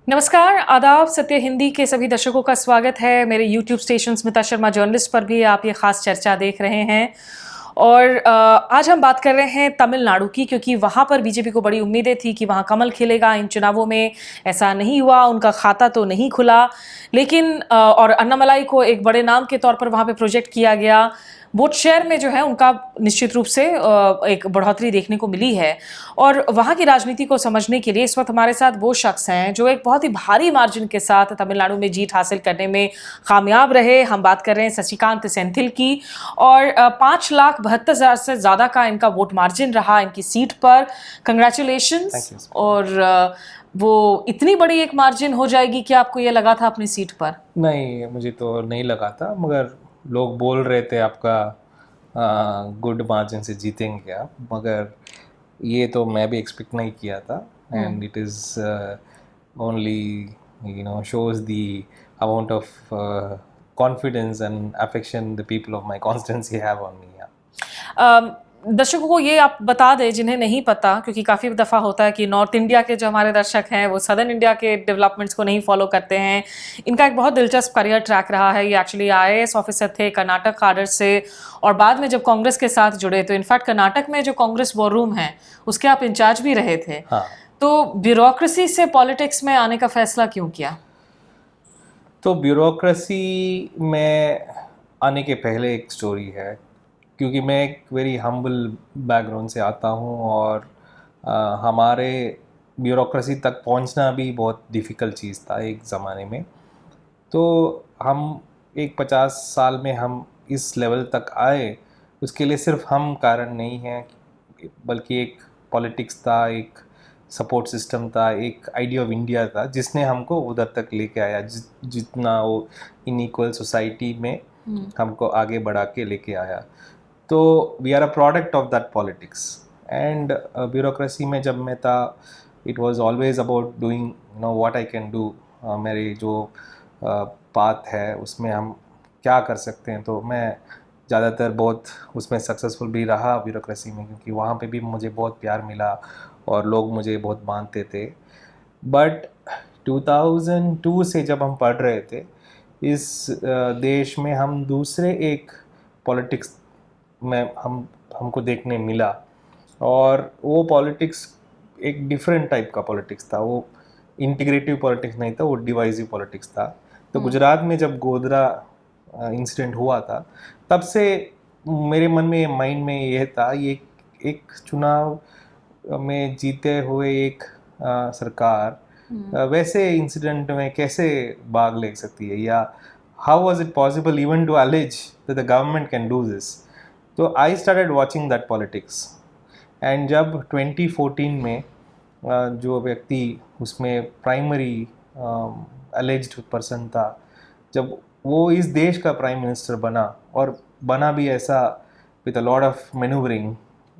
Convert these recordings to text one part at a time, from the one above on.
नमस्कार, आदाब। सत्य हिंदी के सभी दर्शकों का स्वागत है। मेरे YouTube station Smita Sharma journalist पर भी आप ये खास चर्चा देख रहे हैं। और आज हम बात कर रहे हैं तमिलनाडु की, क्योंकि वहाँ पर बीजेपी को बड़ी उम्मीदें थी कि वहाँ कमल खिलेगा इन चुनावों में। ऐसा नहीं हुआ, उनका खाता तो नहीं खुला। लेकिन और अन्नामलाई को एक बड़े नाम के तौर पर वहाँ पे प्रोजेक्ट किया गया। वोट शेयर में जो है उनका निश्चित रूप से एक बढ़ोतरी देखने को मिली है। और वहाँ की राजनीति को समझने के लिए इस वक्त हमारे साथ वो शख्स हैं जो एक बहुत ही भारी मार्जिन के साथ तमिलनाडु में जीत हासिल करने में कामयाब रहे। हम बात कर रहे हैं शशिकांत सेंथिल की। और 5,72,000 से ज़्यादा का इनका वोट मार्जिन रहा इनकी सीट पर। कंग्रेचुलेशंस। और वो इतनी बड़ी एक मार्जिन हो जाएगी कि आपको ये लगा था अपनी सीट पर? नहीं, मुझे तो नहीं लगा था, मगर लोग बोल रहे थे आपका गुड मार्जिन से जीतेंगे आप, मगर ये तो मैं भी एक्सपेक्ट नहीं किया था। And it is only shows the amount of confidence and affection the people of my constituency have on me. दर्शकों को ये आप बता दें जिन्हें नहीं पता, क्योंकि काफ़ी दफ़ा होता है कि नॉर्थ इंडिया के जो हमारे दर्शक हैं वो सदर्न इंडिया के डेवलपमेंट्स को नहीं फॉलो करते हैं। इनका एक बहुत दिलचस्प करियर ट्रैक रहा है। ये एक्चुअली IAS ऑफिसर थे कर्नाटक काडर से, और बाद में जब कांग्रेस के साथ जुड़े तो इनफैक्ट कर्नाटक में जो कांग्रेस वॉर रूम है उसके आप इंचार्ज भी रहे थे। हाँ। तो ब्यूरोक्रेसी से पॉलिटिक्स में आने का फैसला क्यों किया? तो ब्यूरोक्रेसी में आने के पहले एक स्टोरी है, क्योंकि मैं एक वेरी हम्बल बैकग्राउंड से आता हूँ और हमारे ब्यूरोक्रेसी तक पहुँचना भी बहुत डिफ़िकल्ट चीज़ था एक ज़माने में। तो हम एक 50 साल में हम इस लेवल तक आए, उसके लिए सिर्फ हम कारण नहीं हैं, बल्कि एक पॉलिटिक्स था, एक सपोर्ट सिस्टम था, एक आइडिया ऑफ इंडिया था जिसने हमको उधर तक लेके आया, जितना वो इनइक्वल सोसाइटी में हमको आगे बढ़ा के लेके आया। तो we are a product of that politics. And bureaucracy में जब मैं था, it was always about doing what I can do. मेरी जो पाथ है उसमें हम क्या कर सकते हैं, तो मैं ज़्यादातर बहुत उसमें सक्सेसफुल भी रहा ब्यूरोक्रेसी में, क्योंकि वहाँ पे भी मुझे बहुत प्यार मिला और लोग मुझे बहुत मानते थे। बट 2002 से जब हम पढ़ रहे थे इस देश में, हम दूसरे एक पॉलिटिक्स में हमको देखने मिला, और वो पॉलिटिक्स एक डिफरेंट टाइप का पॉलिटिक्स था। वो इंटीग्रेटिव पॉलिटिक्स नहीं था, वो डिवाइसिव पॉलिटिक्स था। तो गुजरात में जब गोधरा इंसिडेंट हुआ था, तब से मेरे मन में माइंड में ये था, ये एक चुनाव में जीते हुए एक सरकार वैसे इंसिडेंट में कैसे भाग ले सकती है, या how was it possible even to allege that the government can do this. तो I started watching that politics. And जब 2014 में जो व्यक्ति उसमें प्राइमरी अलेज्ड पर्सन था, जब वो इस देश का प्राइम मिनिस्टर बना, और बना भी ऐसा with a lot of manoeuvring,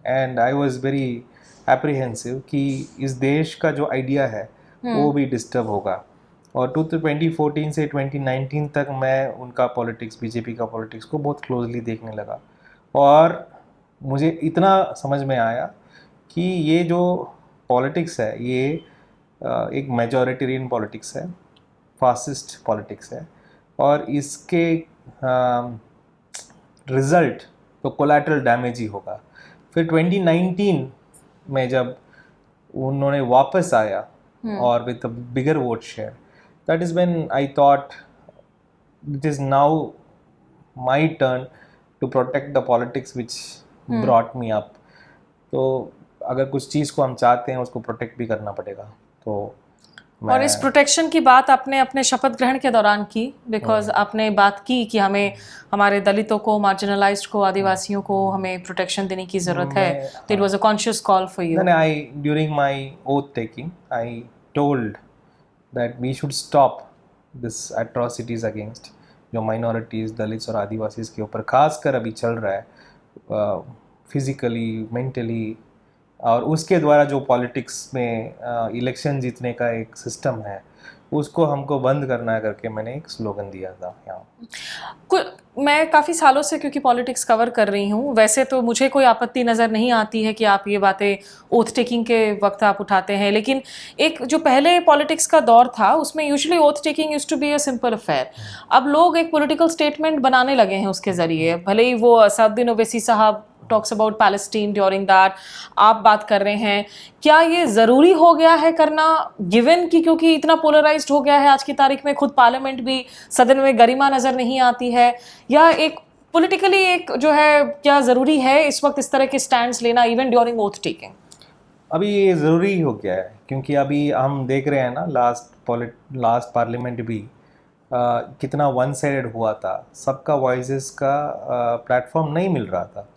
and I was very apprehensive कि इस देश का जो आइडिया है वो भी डिस्टर्ब होगा। और 2014 से 2019 तक मैं उनका पॉलिटिक्स, बीजेपी का पॉलिटिक्स को बहुत क्लोजली देखने लगा, और मुझे इतना समझ में आया कि ये जो पॉलिटिक्स है ये एक मेजॉरिटेरियन पॉलिटिक्स है, फासिस्ट पॉलिटिक्स है, और इसके रिजल्ट तो कोलैटरल डैमेज ही होगा। फिर 2019 में जब उन्होंने वापस आया और with a bigger vote share, that is when I thought it is now my turn to protect the politics which brought me up. तो अगर कुछ चीज़ को हम चाहते हैं उसको प्रोटेक्ट भी करना पड़ेगा। तो और इस प्रोटेक्शन की बात आपने अपने शपथ ग्रहण के दौरान की, बिकॉज आपने बात की कि हमें हमारे दलितों को, मार्जिनलाइज्ड को, आदिवासियों को हमें प्रोटेक्शन देने की ज़रूरत है। तो it was a conscious call for you. I during my oath taking I told that we should stop this atrocities against जो माइनॉरिटीज़, दलित्स और आदिवासीज़ के ऊपर खासकर अभी चल रहा है, फिज़िकली, मेंटली, और उसके द्वारा जो पॉलिटिक्स में इलेक्शन जीतने का एक सिस्टम है उसको हमको बंद करना है करके मैंने एक स्लोगन दिया था यहाँ। मैं काफ़ी सालों से क्योंकि पॉलिटिक्स कवर कर रही हूँ, वैसे तो मुझे कोई आपत्ति नज़र नहीं आती है कि आप ये बातें ओथ टेकिंग के वक्त आप उठाते हैं, लेकिन एक जो पहले पॉलिटिक्स का दौर था उसमें usually oath taking used to be a simple affair. अब लोग एक पॉलिटिकल स्टेटमेंट बनाने लगे हैं उसके ज़रिए, भले ही वो असदुद्दीन ओवैसी साहब talks about Palestine during that, आप बात कर रहे हैं। क्या ये ज़रूरी हो गया है करना, गिवन कि क्योंकि इतना पोलराइज्ड हो गया है आज की तारीख में, खुद पार्लियामेंट भी, सदन में गरिमा नज़र नहीं आती है, या एक पॉलिटिकली एक जो है क्या ज़रूरी है इस वक्त इस तरह के स्टैंड्स लेना इवन ड्यूरिंग ओथ टेकिंग? अभी ये ज़रूरी हो गया है क्योंकि अभी हम देख रहे हैं ना लास्ट पार्लियामेंट भी कितना वन साइडेड हुआ था, सबका वॉइसेस का प्लेटफॉर्म नहीं मिल रहा था।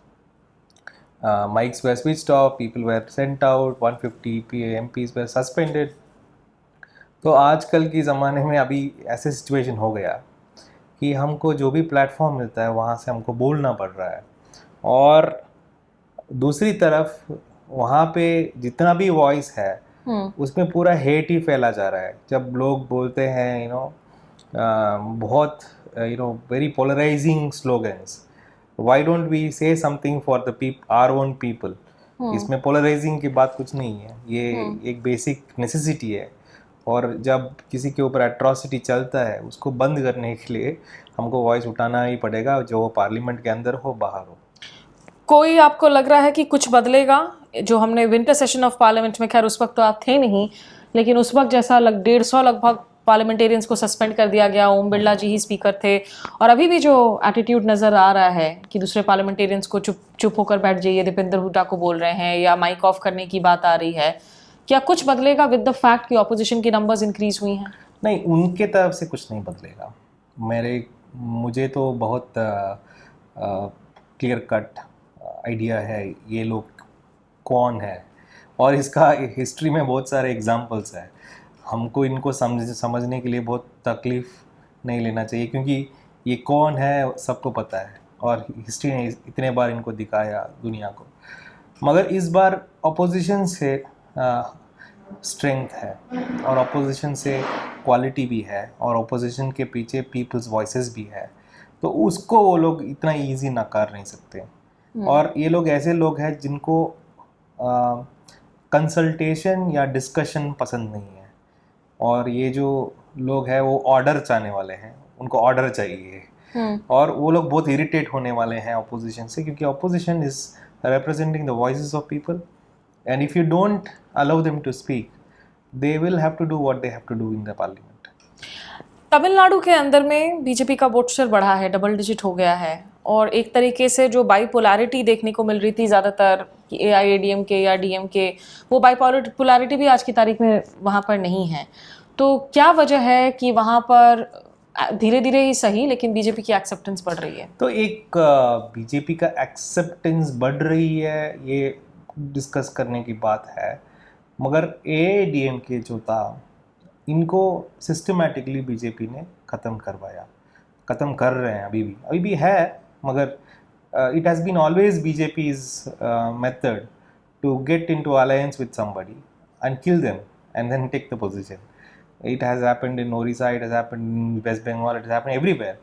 Mics were switched off, people were sent out, 150 MPs were suspended। तो आजकल के ज़माने में अभी ऐसे सिचुएशन हो गया कि हमको जो भी प्लेटफॉर्म मिलता है वहाँ से हमको बोलना पड़ रहा है, और दूसरी तरफ वहाँ पे जितना भी वॉइस है उसमें पूरा हेट ही फैला जा रहा है। जब लोग बोलते हैं बहुत very polarising slogans, why don't we say something for the our own people? इसमें पोलराइजिंग की बात कुछ नहीं है, ये एक बेसिक नेसेसिटी है, और जब किसी के ऊपर एट्रॉसिटी चलता है उसको बंद करने के लिए हमको वॉइस उठाना ही पड़ेगा, जो वो पार्लियामेंट के अंदर हो बाहर हो। कोई आपको लग रहा है कि कुछ बदलेगा? जो हमने विंटर सेशन ऑफ पार्लियामेंट में, खैर उस वक्त तो आप थे नहीं, लेकिन उस वक्त जैसा 150 लगभग पार्लियामेंटेरियंस को सस्पेंड कर दिया गया, ओम बिरला जी ही स्पीकर थे, और अभी भी जो एटीट्यूड नज़र आ रहा है कि दूसरे पार्लियामेंटेरियंस को चुप होकर बैठ जाइए, दीपेंद्र हुड्डा को बोल रहे हैं, या माइक ऑफ करने की बात आ रही है, क्या कुछ बदलेगा विद द फैक्ट कि ऑपोजिशन की नंबर्स इंक्रीज हुई हैं? नहीं, उनके तरफ से कुछ नहीं बदलेगा। मुझे तो बहुत क्लियर कट आइडिया है ये लोग कौन है, और इसका हिस्ट्री में बहुत सारे एग्जाम्पल्स हैं। हमको इनको समझने के लिए बहुत तकलीफ़ नहीं लेना चाहिए, क्योंकि ये कौन है सबको पता है, और हिस्ट्री ने इतने बार इनको दिखाया दुनिया को। मगर इस बार अपोजिशन से स्ट्रेंथ है, और अपोजिशन से क्वालिटी भी है, और अपोजिशन के पीछे पीपल्स वॉइसेस भी है, तो उसको वो लोग इतना इजी नकार नहीं सकते। और ये लोग ऐसे लोग हैं जिनको कंसल्टेशन या डिस्कशन पसंद नहीं है, और ये जो लोग हैं वो ऑर्डर चाहने वाले हैं, उनको ऑर्डर चाहिए, और वो लोग बहुत इरिटेट होने वाले हैं अपोजिशन से, क्योंकि opposition is representing the voices of people, and if you don't allow them to speak, they will have to do what they have to do in the parliament। Tamil Nadu के अंदर में बीजेपी का vote share बढ़ा है, double digit हो गया है, और एक तरीके से जो बाइपोलैरिटी देखने को मिल रही थी ज़्यादातर कि AIADMK या DMK, वो बाइपोलैरिटी भी आज की तारीख में वहाँ पर नहीं है। तो क्या वजह है कि वहाँ पर धीरे धीरे ही सही लेकिन बीजेपी की एक्सेप्टेंस बढ़ रही है? तो एक बीजेपी का एक्सेप्टेंस बढ़ रही है, ये डिस्कस करने की बात है, मगर AIADMK जो था, इनको सिस्टमैटिकली बीजेपी ने ख़त्म कर रहे हैं, अभी भी है, मगर it has been always BJP's method to get into alliance with somebody and kill them and then take the position। It has happened in Orissa, it has happened in West Bengal, it has happened everywhere।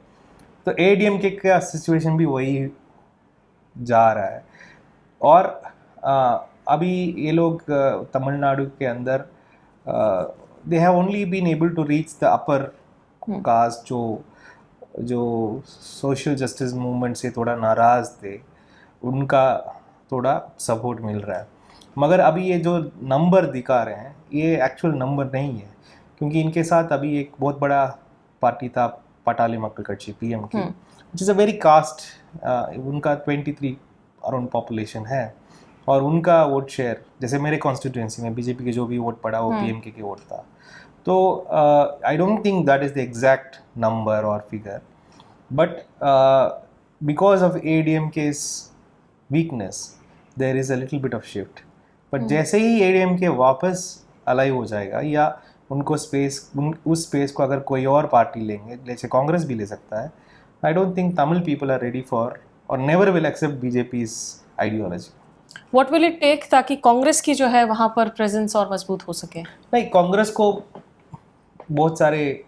तो AIADMK का situation भी वही जा रहा है, और अभी ये लोग तमिलनाडु के अंदर they have only been able to reach the upper caste, जो सोशल जस्टिस मूवमेंट से थोड़ा नाराज़ थे, उनका थोड़ा सपोर्ट मिल रहा है। मगर अभी ये जो नंबर दिखा रहे हैं ये एक्चुअल नंबर नहीं है, क्योंकि इनके साथ अभी एक बहुत बड़ा पार्टी था, Pattali Makkal Katchi PMK, which is a very caste, उनका 23 अराउंड पॉपुलेशन है, और उनका वोट शेयर, जैसे मेरे कॉन्स्टिट्यूंसी में बीजेपी के जो भी वोट पड़ा वो PMK के वोट था। तो I don't think that is the exact number और figure, but because of AIADMK's weakness there is a little bit of shift. But जैसे ही AIADMK वापस अलाइव हो जाएगा, या उनको उस स्पेस को अगर कोई और पार्टी लेंगे, जैसे कांग्रेस भी ले सकता है, I don't think Tamil people are ready for or never will accept BJP's ideology. What will it take ताकि कांग्रेस की जो है वहाँ पर प्रेजेंस और मजबूत हो सके? नहीं, कांग्रेस को बहुत सारे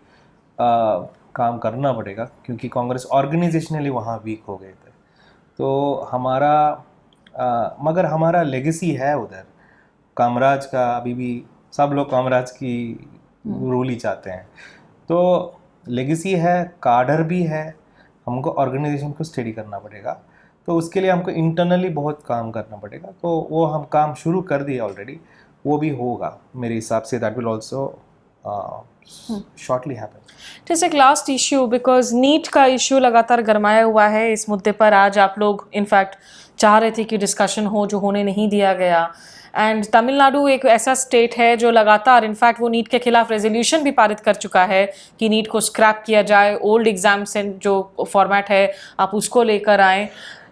काम करना पड़ेगा क्योंकि कांग्रेस ऑर्गेनाइजेशनली वहाँ वीक हो गए थे। तो हमारा मगर हमारा लेगेसी है उधर कामराज का, अभी भी सब लोग कामराज की रूल ही चाहते हैं। तो लेगेसी है, काडर भी है, हमको ऑर्गेनाइजेशन को स्टडी करना पड़ेगा। तो उसके लिए हमको इंटरनली बहुत काम करना पड़ेगा। तो वो हम काम शुरू कर दिए ऑलरेडी, वो भी होगा मेरे हिसाब से। That will also shortly happen. जैसे एक लास्ट इश्यू, बिकॉज नीट का इश्यू लगातार गरमाया हुआ है। इस मुद्दे पर आज आप लोग इनफैक्ट चाह रहे थे कि डिस्कशन हो, जो होने नहीं दिया गया। एंड तमिलनाडु एक ऐसा स्टेट है जो लगातार इनफैक्ट वो नीट के खिलाफ रेजोल्यूशन भी पारित कर चुका है कि नीट को स्क्रैप किया जाए, ओल्ड एग्जाम से जो फॉर्मेट है आप उसको लेकर आएँ।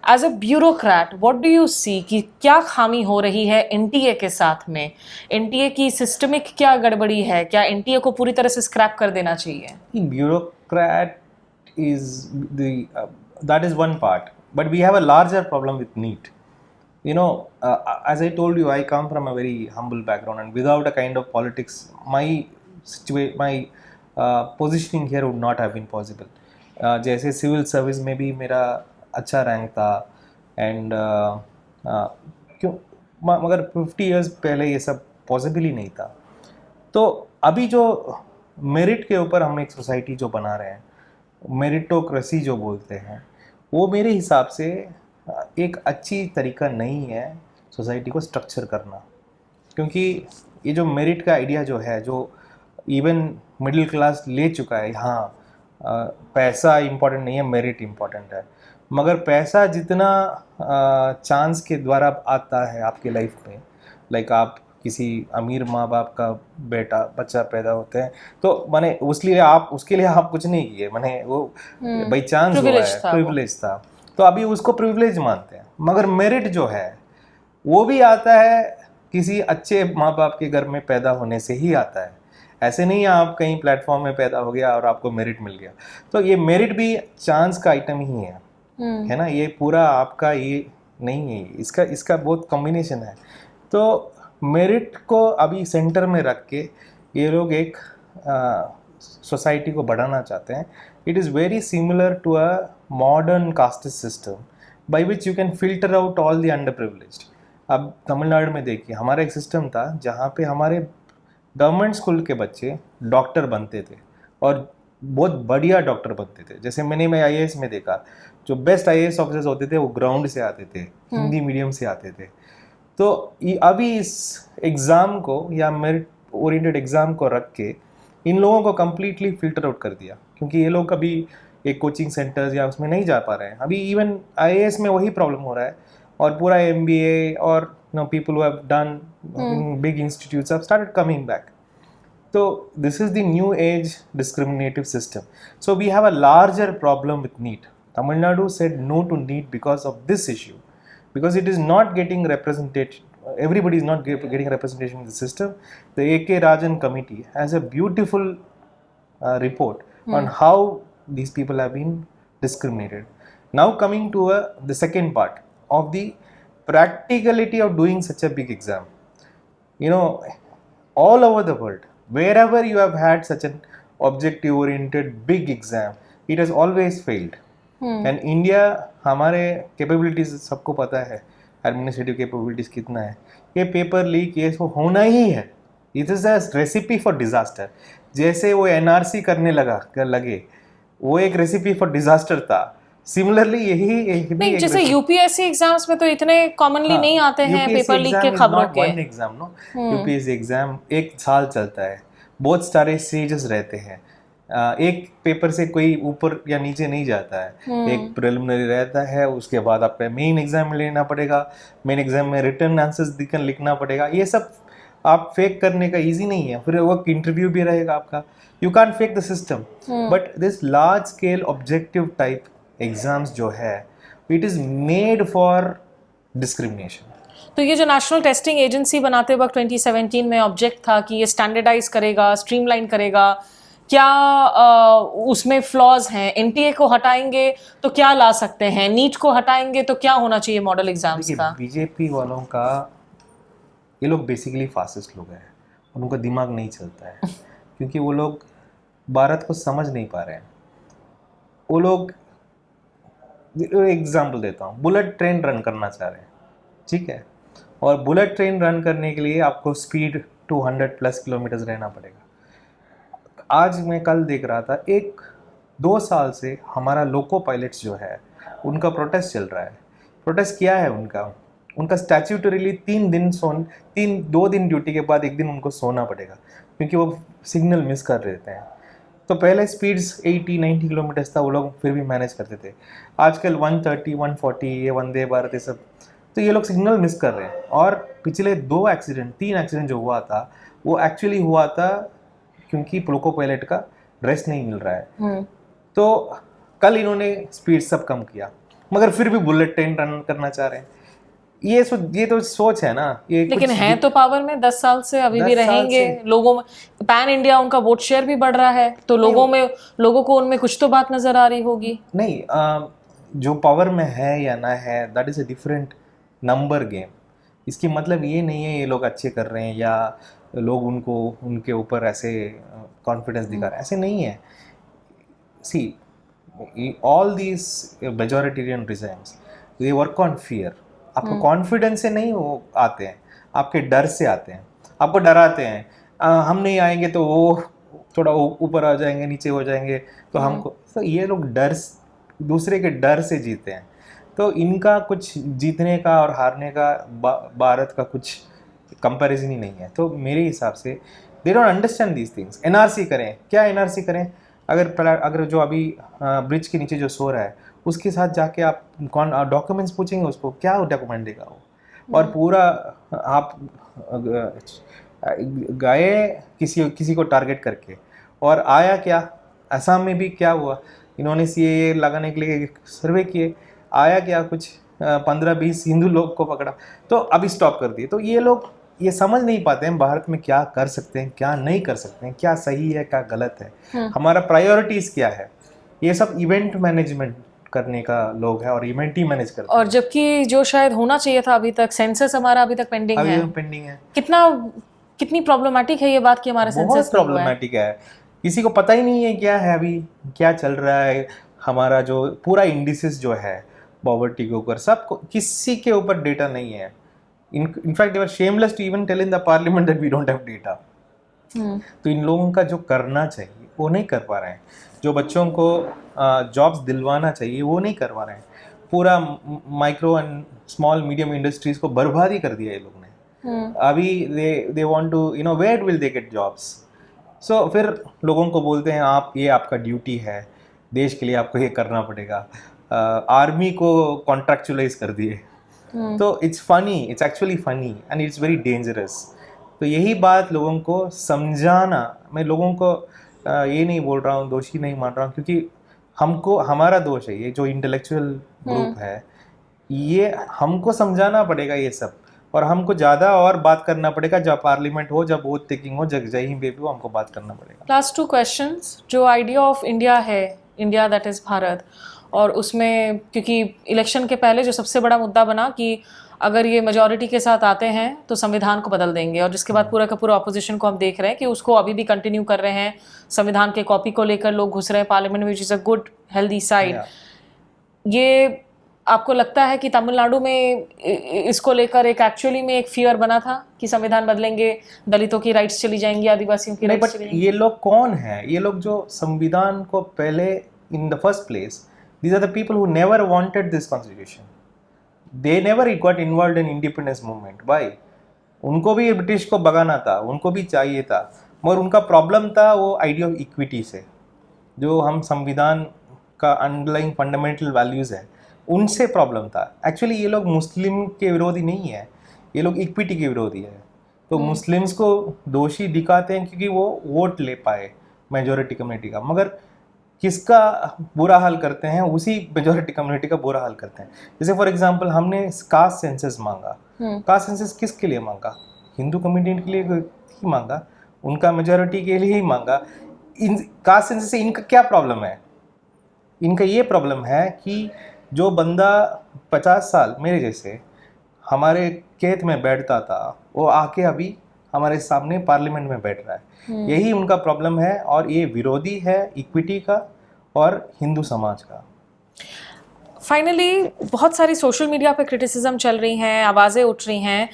As a bureaucrat what do you see कि क्या खामी हो रही है एनटीए के साथ में? एनटीए की सिस्टमिक क्या गड़बड़ी है? क्या एनटीए को पूरी तरह से स्क्रैप कर देना चाहिए? Bureaucrat is that is one part, but we have a larger problem with NEET. You know, as I told you, I come from a very humble background, and without a kind of politics, my positioning here would not have been possible. जैसे civil service में भी मेरा अच्छा rank था, and क्यों मगर 50 years पहले ये सब पॉसिबल ही नहीं था। तो अभी जो मेरिट के ऊपर हम एक सोसाइटी जो बना रहे हैं, मेरिटोक्रेसी जो बोलते हैं, वो मेरे हिसाब से एक अच्छी तरीका नहीं है सोसाइटी को स्ट्रक्चर करना। क्योंकि ये जो मेरिट का आइडिया जो है, जो इवन मिडिल क्लास ले चुका है, हाँ पैसा इम्पोर्टेंट नहीं है, मेरिट इम्पोर्टेंट है। मगर पैसा जितना चांस के द्वारा आता है आपके लाइफ में, लाइक आप किसी अमीर माँ बाप का बच्चा पैदा होते हैं, तो माने उसके लिए आप कुछ नहीं किए, माने वो बाई चांस हुआ है, प्रिविलेज था, तो अभी उसको प्रिविलेज मानते हैं। मगर मेरिट जो है वो भी आता है किसी अच्छे माँ बाप के घर में पैदा होने से ही आता है। ऐसे नहीं है आप कहीं प्लेटफॉर्म में पैदा हो गया और आपको मेरिट मिल गया। तो ये मेरिट भी चांस का आइटम ही है ना, ये पूरा आपका ये नहीं है, इसका बहुत कॉम्बिनेशन है। तो मेरिट को अभी सेंटर में रख के ये लोग एक सोसाइटी को बढ़ाना चाहते हैं। It is very similar to a modern caste system by which you can filter out all the under privileged. अब तमिलनाडु में देखिए, हमारा एक सिस्टम था जहाँ पे हमारे गवर्नमेंट स्कूल के बच्चे डॉक्टर बनते थे और बहुत बढ़िया डॉक्टर बनते थे। जैसे मैंने आईएएस में देखा, जो बेस्ट आईएएस ऑफिसर्स होते थे वो ग्राउंड से आते थे, हिंदी मीडियम से आते थे। तो अभी इस एग्ज़ाम को या मेरिट ओरिएंटेड एग्ज़ाम को रख के इन लोगों को कम्प्लीटली फिल्टर आउट कर दिया, क्योंकि ये लोग कभी एक कोचिंग सेंटर्स या उसमें नहीं जा पा रहे हैं। अभी इवन आईएएस में वही प्रॉब्लम हो रहा है, और पूरा एमबीए और people who have done in big institutes have started coming back. So this is the new age discriminative system. So we have a larger problem with NEET. Tamil Nadu said no to NEET because of this issue, because it is not getting representation. Everybody is not getting representation in the system. The A.K. Rajan committee has a beautiful report on how these people have been discriminated. Now coming to the second part of the practicality of doing such a big exam. You know, all over the world, wherever you have had such an objective oriented big exam, it has always failed. And India, हमारे capabilities सबको पता है, administrative capabilities कितना है। ये paper leak ये सब होना ही है। It is a recipe for disaster. जैसे वो NRC करने लगे, वो एक recipe for disaster था। सिमिलरली यही नहीं, जैसे यूपीएससी एग्जाम्स में तो इतने कॉमनली नहीं आते हैं पेपर लीक के खबरों के। एग्जाम नो, यूपीएससी एग्जाम 1 साल चलता है, बहुत सारे स्टेजेस रहते हैं, एक पेपर से कोई ऊपर या नीचे नहीं जाता है। एक प्रिलिमिनरी रहता है, उसके बाद आपको मेन एग्जाम में लेना पड़ेगा, मेन एग्जाम में रिटर्न आंसर्स लिखना पड़ेगा। ये सब आप फेक करने का इजी नहीं है। फिर वो इंटरव्यू भी रहेगा आपका, you can fake the system. But this large scale objective type exams जो है, it is made for discrimination. तो ये जो नेशनल टेस्टिंग एजेंसी बनाते वक्त 2017 में ऑब्जेक्ट था कि ये स्टैंडर्डाइज करेगा, स्ट्रीमलाइन करेगा, क्या उसमें फ्लॉज हैं? एनटीए को हटाएंगे तो क्या ला सकते हैं? नीट को हटाएंगे तो क्या होना चाहिए मॉडल एग्जाम्स देखिए, का? बीजेपी वालों का, ये लोग बेसिकली फासिस्ट लोग हैं, उनका दिमाग नहीं चलता है क्योंकि वो लोग भारत को समझ नहीं पा रहे हैं। वो लोग, एग्जाम्पल देता हूँ, बुलेट ट्रेन रन करना चाह रहे हैं, ठीक है, और बुलेट ट्रेन रन करने के लिए आपको स्पीड 200+ किलोमीटर रहना पड़ेगा। आज मैं कल देख रहा था, 1-2 साल से हमारा लोको पायलट्स जो है उनका प्रोटेस्ट चल रहा है। प्रोटेस्ट क्या है उनका स्टैट्यूटरीली 2 दिन ड्यूटी के बाद 1 दिन उनको सोना पड़ेगा क्योंकि वो सिग्नल मिस कर देते हैं। तो पहले स्पीड्स 80-90 किलोमीटर्स था, वो लोग फिर भी मैनेज करते थे। आजकल 130-140, ये वंदे भारत ये सब, तो ये लोग सिग्नल मिस कर रहे हैं। और पिछले 3 एक्सीडेंट जो हुआ था वो एक्चुअली हुआ था क्योंकि लोको पायलट का रेस्ट नहीं मिल रहा है। तो कल इन्होंने स्पीड सब कम किया मगर फिर भी बुलेट ट्रेन रन करना चाह रहे हैं। ये तो सोच है ना, ये लेकिन हैं तो पावर में 10 साल से, अभी भी 10 साल रहेंगे। से। लोगों में पैन इंडिया उनका वोट शेयर भी बढ़ रहा है, तो लोगों को उनमें कुछ तो बात नजर आ रही होगी। नहीं, जो पावर में है या ना है, that is a different number game. इसकी मतलब ये नहीं है ये लोग अच्छे कर रहे हैं या लोग उनके ऊपर ऐसे कॉन्फिडेंस दिखा रहे हैं, ऐसे नहीं है। See, all these majoritarian regimes, they work on fear. आपको कॉन्फिडेंस से नहीं वो आते हैं, आपके डर से आते हैं, आपको डराते हैं। हम नहीं आएंगे तो वो थोड़ा ऊपर आ जाएंगे, नीचे हो जाएंगे, तो हमको, तो ये लोग दूसरे के डर से जीते हैं। तो इनका कुछ जीतने का और हारने का भारत का कुछ कंपैरिजन ही नहीं है। तो मेरे हिसाब से they don't understand these things. NRC करें, क्या एनआरसी करें? अगर जो अभी ब्रिज के नीचे जो सो रहा है उसके साथ जाके आप डॉक्यूमेंट्स पूछेंगे उसको, क्या डॉक्यूमेंट देगा वो? और पूरा आप गए किसी को टारगेट करके, और आया क्या? असम में भी क्या हुआ, इन्होंने सीएए लगाने के लिए सर्वे किए, आया क्या? कुछ 15-20 हिंदू लोग को पकड़ा, तो अभी स्टॉप कर दिए। तो ये लोग ये समझ नहीं पाते हैं भारत में क्या कर सकते हैं, क्या नहीं कर सकते हैं, क्या सही है, क्या गलत है, हमारा प्रायोरिटीज क्या है। ये सब इवेंट मैनेजमेंट करने का लोग है और इवेंट ही मैनेज करते हैं। और जबकि जो शायद होना चाहिए था अभी तक, सेंसस हमारा अभी तक पेंडिंग है। पेंडिंग है। कितनी प्रॉब्लमैटिक है ये बात कि हमारा बहुत सेंसस नहीं हुआ है। प्रॉब्लमैटिक है, किसी को पता ही नहीं है क्या है अभी, क्या चल रहा है। हमारा जो पूरा इंडिसेस जो है पॉवर्टी के ऊपर, सबको, किसी के ऊपर डेटा नहीं है। In fact they were shameless to even tell in the parliament that we don't have data. तो इन लोगों का जो करना चाहिए वो नहीं कर पा रहे हैं। जो बच्चों को जॉब्स दिलवाना चाहिए वो नहीं करवा रहे हैं। पूरा micro and small medium industries को बर्बाद ही कर दिया ये लोग ने। अभी they want to where will they get jobs. So फिर लोगों को बोलते हैं आप, ये आपका ड्यूटी है, देश के लिए आपको ये करना पड़ेगा। आर्मी को कॉन्ट्रैक्चुअलाइज कर दिए। तो it's funny, it's actually funny and it's very dangerous. तो यही बात लोगों को समझाना, मैं लोगों को ये नहीं बोल रहा हूँ, दोषी नहीं मान रहा हूँ, क्योंकि हमारा दोष है, ये जो इंटेलेक्चुअल ग्रुप है, ये हमको समझाना पड़ेगा ये सब, और हमको ज़्यादा और बात करना पड़ेगा। जब पार्लियामेंट हो, जब वोट टेकिंग हो, जब जय हिंद बेबी हो, हमको बात करना पड़ेगा। Last 2 questions. जो आइडिया ऑफ इंडिया है, इंडिया दैट इज़ भारत, और उसमें क्योंकि इलेक्शन के पहले जो सबसे बड़ा मुद्दा बना कि अगर ये मेजॉरिटी के साथ आते हैं तो संविधान को बदल देंगे, और जिसके बाद पूरा का पूरा ऑपोजिशन को हम देख रहे हैं कि उसको अभी भी कंटिन्यू कर रहे हैं। संविधान के कॉपी को लेकर लोग घुस रहे हैं पार्लियामेंट में, विच is a good healthy side. ये आपको लगता है कि तमिलनाडु में इसको लेकर एक एक्चुअली में एक फियर बना था कि संविधान बदलेंगे, दलितों की राइट्स चली जाएंगी, आदिवासियों की राइट्स चली जाएंगी? ये लोग कौन है? ये लोग जो संविधान को पहले, in the first place, these are the people who never wanted this constitution. They never got involved in independence movement. Why? उनको भी ब्रिटिश को भगाना था, उनको भी चाहिए था, मगर उनका प्रॉब्लम था वो आइडिया ऑफ इक्विटी से, जो हम संविधान का अंडरलाइंग फंडामेंटल वैल्यूज़ है, उनसे प्रॉब्लम था। एक्चुअली ये लोग मुस्लिम के विरोधी नहीं है, ये लोग इक्विटी के विरोधी है। तो मुस्लिम्स को दोषी दिखाते हैं क्योंकि वो वोट ले पाए मेजॉरिटी कम्युनिटी का, मगर किसका बुरा हाल करते हैं? उसी मेजॉरिटी कम्युनिटी का बुरा हाल करते हैं। जैसे फॉर एग्जांपल हमने कास्ट सेंसस मांगा, कास्ट सेंसस किसके लिए मांगा? हिंदू कम्युनिटी के लिए ही मांगा, उनका मेजॉरिटी के लिए ही मांगा। इन कास्ट सेंसस से इनका क्या प्रॉब्लम है? इनका ये प्रॉब्लम है कि जो बंदा 50 साल मेरे जैसे हमारे खेत में बैठता था, वो आके अभी हमारे सामने पार्लियामेंट में बैठ रहा है। यही उनका प्रॉब्लम है, और ये विरोधी है इक्विटी का और हिंदू समाज का। फाइनली बहुत सारी सोशल मीडिया पे क्रिटिसिज्म चल रही हैं, आवाज़ें उठ रही हैं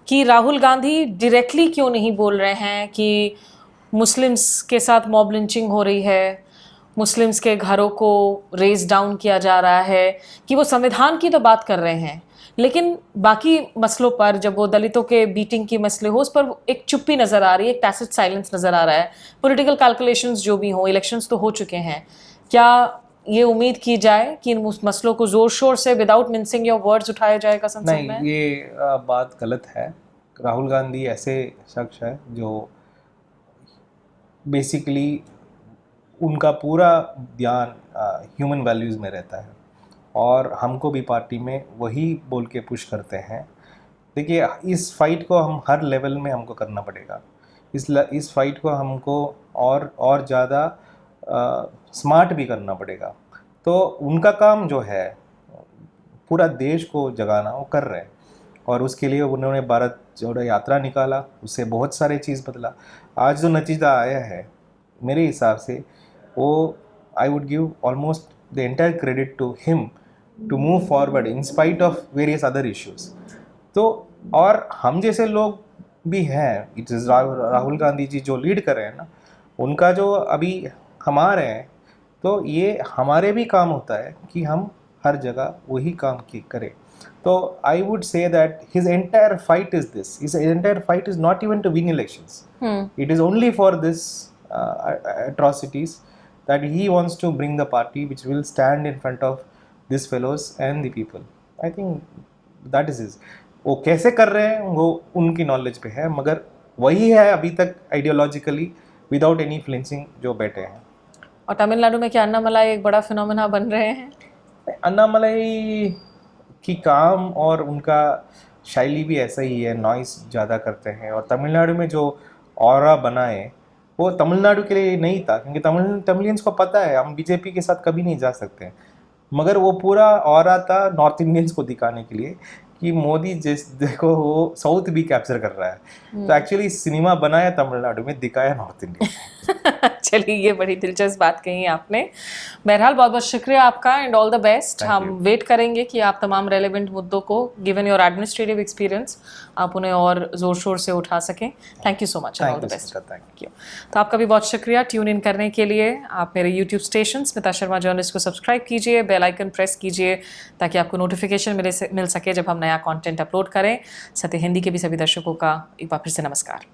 कि राहुल गांधी डायरेक्टली क्यों नहीं बोल रहे हैं कि मुस्लिम्स के साथ मॉब लिंचिंग हो रही है, मुस्लिम्स के घरों को रेज डाउन किया जा रहा है, कि वो संविधान की तो बात कर रहे हैं लेकिन बाकी मसलों पर, जब वो दलितों के बीटिंग की मसले हो, उस पर एक चुप्पी नज़र आ रही है, एक टैसिट साइलेंस नज़र आ रहा है। पॉलिटिकल कैलकुलेशंस जो भी हों, इलेक्शंस तो हो चुके हैं, क्या ये उम्मीद की जाए कि इन मसलों को जोर शोर से विदाउट मिंसिंग योर वर्ड्स उठाया जाएगा संसद में? नहीं, ये बात गलत है। राहुल गांधी ऐसे शख्स है जो बेसिकली उनका पूरा ध्यान ह्यूमन वैल्यूज़ में रहता है, और हमको भी पार्टी में वही बोल के पुश करते हैं। देखिए, इस फाइट को हम हर लेवल में हमको करना पड़ेगा। इस फाइट को हमको और ज़्यादा स्मार्ट भी करना पड़ेगा। तो उनका काम जो है पूरा देश को जगाना, वो कर रहे हैं, और उसके लिए उन्होंने भारत जोड़ो यात्रा निकाला, उससे बहुत सारे चीज़ बदला। आज जो नतीजा आया है मेरे हिसाब से, वो I would give almost the entire credit to him to move forward in spite of various other issues. तो और हम जैसे लोग भी हैं, इट इज़ राहुल गांधी जी जो लीड कर रहे हैं ना, उनका जो अभी हम आ रहे हैं, तो ये हमारे भी काम होता है कि हम हर जगह वही काम की करें। तो I would say that his entire fight is this, his entire fight is not even to win elections, it is only for this atrocities that he wants to bring the party which will stand in front of these fellows and the people. I think that is his. वो कैसे कर रहे हैं वो उनकी knowledge पे है, मगर वही है अभी तक आइडियोलॉजिकली विदाउट एनी फ्लिंचिंग जो बैठे हैं। और तमिलनाडु में क्या अन्नामलाई एक बड़ा फिनोमेना बन रहे हैं? अन्नामलाई की काम और उनका शैली भी ऐसा ही है, नॉइस ज़्यादा करते हैं, और तमिलनाडु में जो ऑरा बनाए वो तमिलनाडु के लिए नहीं था, क्योंकि तमिलियंस को पता है हम बीजेपी के साथ कभी नहीं जा सकते, मगर वो पूरा ऑरा था नॉर्थ इंडियंस को दिखाने के लिए कि मोदी जिस देखो वो साउथ भी कैप्चर कर रहा है। तो एक्चुअली सिनेमा बनाया तमिलनाडु में, दिखाया नॉर्थ इंडिया। चलिए, ये बड़ी दिलचस्प बात कही आपने। बहरहाल बहुत बहुत शुक्रिया आपका एंड ऑल द बेस्ट। हम वेट करेंगे कि आप तमाम रेलेवेंट मुद्दों को, गिवन योर एडमिनिस्ट्रेटिव एक्सपीरियंस, आप उन्हें और जोर शोर से उठा सकें। Thank you so much and all the best. Thank you. तो आपका भी बहुत शुक्रिया ट्यून इन करने के लिए। आप मेरे YouTube station Smita Sharma journalist को सब्सक्राइब कीजिए, बेल आइकन प्रेस कीजिए ताकि आपको नोटिफिकेशन मिल सके जब हम नया कंटेंट अपलोड करें। सत्य हिंदी के भी सभी दर्शकों का एक बार फिर से नमस्कार।